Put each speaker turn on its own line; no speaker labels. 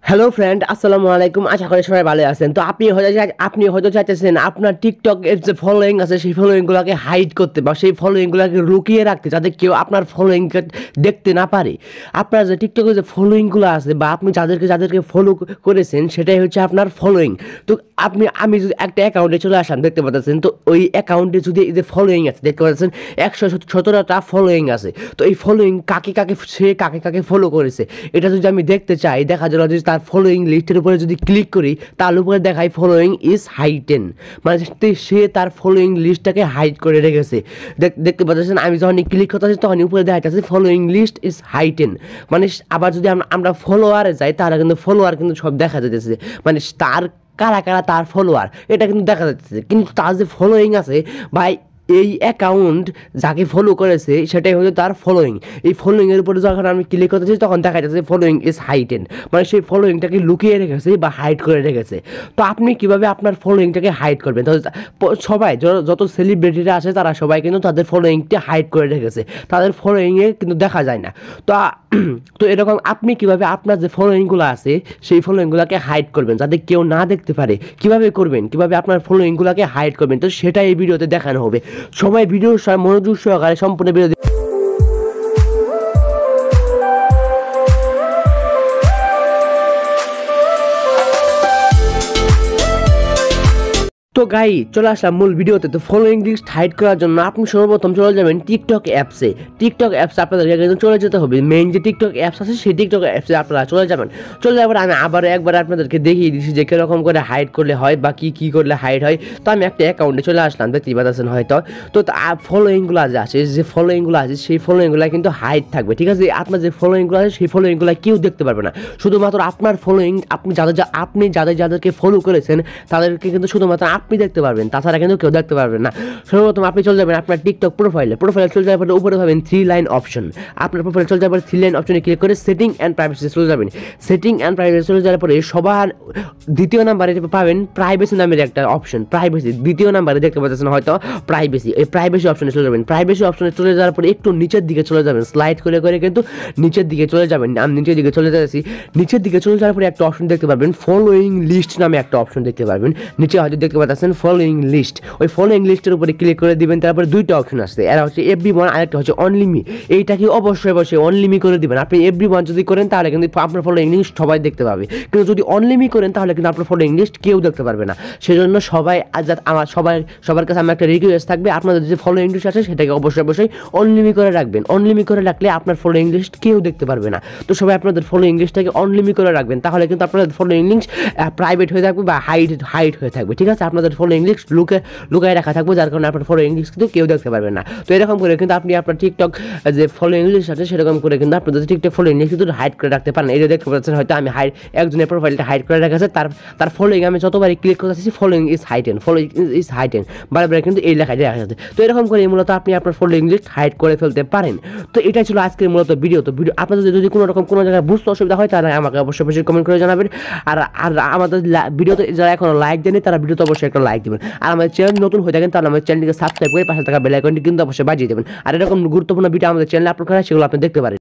Hello friend, আসসালামু আলাইকুম। আশা করি সবাই ভালো আছেন। তো আপনি হয়তো চাইতেছেন আপনার টিকটক এর যে ফলোয়িং আছে সেই ফলোয়িংগুলোকে হাইড করতে বা সেই ফলোয়িংগুলোকে লুকিয়ে রাখতে, যাতে কেউ আপনার ফলোয়িংকে দেখতে না পারে। আপনার যে টিকটকের যে ফলোয়িংগুলো আছে বা আপনি যাদেরকে ফলো করেছেন সেটাই হচ্ছে আপনার ফলোয়িং। তো আমি যদি একটা অ্যাকাউন্টে চলে আসলাম, দেখতে পাচ্ছেন তো ওই অ্যাকাউন্টে যদি এই যে ফলোয়িং আছে, দেখতে পাচ্ছেন 117টা ফলোয়িং আছে। তো এই ফলোয়িং কাকে ফলো করেছে এটা যদি আমি দেখতে চাই, দেখা যাবে যদি তার ফলোয়িং লিস্টের উপরে যদি ক্লিক করি, তার উপরে দেখায় ফলোয়িং ইজ হাইটেন, মানে সে তার ফলোয়িং লিস্টটাকে হাইড করে রেখেছে। দেখতে পাচ্ছেন আমি যখনই ক্লিক করতেছি তখনই উপরে দেখা যাচ্ছে ফলোয়িং লিস্ট ইজ হাইটেন। মানে আবার যদি আমরা ফলোয়ারে যাই তাহলে কিন্তু ফলোয়ার কিন্তু সব দেখা যাচ্ছে, মানে তার কারা কারা তার ফলোয়ার এটা কিন্তু দেখা যাচ্ছে, কিন্তু তার যে ফলোয়িং আছে ভাই, এই অ্যাকাউন্ট যাকে ফলো করেছে সেটাই হচ্ছে তার ফলোয়িং। এই ফলোয়িংয়ের উপরে যখন আমি ক্লিক করতেছি তখন দেখা যাচ্ছে ফলোয়িং ইজ হাইটেন, মানে সেই ফলোয়িংটাকে লুকিয়ে রেখেছে বা হাইড করে রেখেছে। তো আপনি কিভাবে আপনার ফলোয়িংটাকে হাইড করবেন? তো সবাই যত সেলিব্রিটিরা আছে তারা সবাই কিন্তু তাদের ফলোয়িংটা হাইড করে রেখেছে, তাদের ফলোয়িংয়ে কিন্তু দেখা যায় না। তো তো এরকম আপনি কিভাবে আপনার যে ফলোয়িংগুলো আছে সেই ফলোয়িংগুলোকে হাইড করবেন যাতে কেউ না দেখতে পারে? কিভাবে করবেন, কিভাবে আপনার ফলোয়িংগুলোকে হাইড করবেন, তো সেটা এই ভিডিওতে দেখানো হবে। সবাই ভিডিও মনোযোগ সহকারে সম্পূর্ণ ভিডিও। তো গাই চলে আসলাম মূল ভিডিওতে। তো ফলোয়িং লিস্ট হাইড করার জন্য আপনি সর্বপ্রথম চলে যাবেন টিকটক অ্যাপসে। টিকটক অ্যাপসে আপনাদেরকে কিন্তু চলে যেতে হবে, মেইন যে টিকটক অ্যাপস আছে সেই টিকটক অ্যাপসে আপনারা চলে যাবেন। চলে যাওয়ার আমি আবার একবার আপনাদেরকে দেখিয়ে দিচ্ছি যে কীরকম করে হাইড করলে হয় বা কী করলে হাইড হয়। তো আমি একটা অ্যাকাউন্টে চলে আসলাম, দেখতেই পাচ্ছেন হয়তো। তো ফলোয়িংগুলো যে আছে, যে ফলোয়িংগুলো আছে সেই ফলোয়িংগুলো কিন্তু হাইড থাকবে, ঠিক আছে? আপনার যে ফলোয়িংগুলো আছে সেই ফলোয়িংগুলো কেউ দেখতে পারবে না, শুধুমাত্র আপনার ফলোয়িং আপনি যাদেরকে ফলো করেছেন তাদেরকে কিন্তু শুধুমাত্র আপনি দেখতে পারবেন, তাছাড়া কিন্তু কেউ দেখতে পারবেন না। সর্বপ্রথম আপনি চলে যাবেন আপনার টিকটক প্রোফাইলে চলে যাওয়ার পরে উপরে পাবেন 3 লাইন অপশন। আপনার প্রোফাইলে চলে যাওয়ার পরে 3 লাইন অপশনে ক্লিক করে সেটিং অ্যান্ড প্রাইভেসি চলে যাবেন। সেটিং অ্যান্ড প্রাইভেসি চলে যাওয়ার পরে সবার দ্বিতীয় নাম্বারে পাবেন প্রাইভেসি নামের একটা অপশন। প্রাইভেসি দ্বিতীয় নাম্বারে দেখতে পাচ্ছেন হয়তো প্রাইভেসি, এই প্রাইভেসি অপশনে চলে যাবেন। প্রাইভেসি অপশনে চলে যাওয়ার পরে একটু নিচের দিকে চলে যাবেন, স্লাইড করে কিন্তু নিচের দিকে চলে যাবেন। আমি নিচের দিকে চলে যাচ্ছি। নিচের দিকে চলে যাওয়ার পরে একটা অপশন দেখতে পাবেন ফলোয়িং লিস্ট নামে একটা অপশন দেখতে পাবেন। নিচে হয়তো দেখতে পাচ্ছেন ফলোয়িং লিস্ট। ওই ফলোয়িং লিস্টের উপরে ক্লিক করে দিবেন। তারপরে দুইটা অপশন আছে, এরা হচ্ছে এভরিওয়ান, আরেকটা হচ্ছে অনলি মি। এইটাকে অবশ্যই অনলি মি করে দিবেন। আপনি এভরিওয়ান যদি করেন তাহলে কিন্তু আপনার ফলোয়িং লিস্ট সবাই দেখতে পাবে, কিন্তু যদি অনলি মি করেন তাহলে কিন্তু আপনার ফলোয়িং লিস্ট কেউ দেখতে পারবে না। সেজন্য সবার কাছে আমার একটা রিকোয়েস্ট থাকবে, আপনাদের যে ফলোয়িং লিস্ট আছে সেটাকে অবশ্যই অনলি মি করে রাখবেন। অনলি মি করে রাখলে আপনার ফলোয়িং লিস্ট কেউ দেখতে পারবে না। তো সবাই আপনাদের ফলোয়িং লিস্টটাকে অনলি মি করে রাখবেন, তাহলে কিন্তু আপনাদের ফলোয়িং লিস্ট প্রাইভেট হয়ে থাকবে বা হাইড হয়ে থাকবে, ঠিক আছে? আপনাদের ফলোয়িং লিস্ট লুকায় রাখা থাকবে, যার কারণে আপনার ফলোয়িং লিস্ট কিন্তু কেউ দেখতে পারবে না। তো এরকম করে কিন্তু আপনি আপনার টিকটক যে ফলোয়িং লিস্ট আছে সেরকম করে কিন্তু আপনাদের টিকটক ফলোয়িং লিস্ট কিন্তু হাইড করে রাখতে পারেন। এই যে দেখতে পাচ্ছেন হয়তো আমি একজনের প্রোফাইলটা হাইড করে রাখা আছে, তার ফলোয়িং আমি যতবারই ক্লিক করতেছি ফলোয়িং ইজ হাইটেন বারবার কিন্তু এই লেখায় দেখা যাচ্ছে। তো এরকম করে মূলত আপনি আপনার ফলোয়িং লিস্ট হাইড করে ফেলতে পারেন। তো এটাই ছিল আজকের মূলত ভিডিও। তো ভিডিও আপনাদের যদি কোনো জায়গায় বুঝতে অসুবিধা হয় তাহলে আমাকে অবশ্যই কমেন্ট করে জানাবেন। আর আমাদের ভিডিওতে যারা এখনো লাইক দেয়নি তারা ভিডিওতে অবশ্যই একটা লাইক দেবেন। আর আমাদের চ্যানেল নতুন হয়ে থাকেন তাহলে আমাদের চ্যানেলটিকে সাবস্ক্রাইব করে পাশে থাকা বেল আইকনটি কিন্তু অবশ্যই বাজিয়ে দেবেন। আর এরকম গুরুত্বপূর্ণ ভিডিও আমাদের চ্যানেলে আপলোড করা সেগুলো আপনি দেখতে পারেন।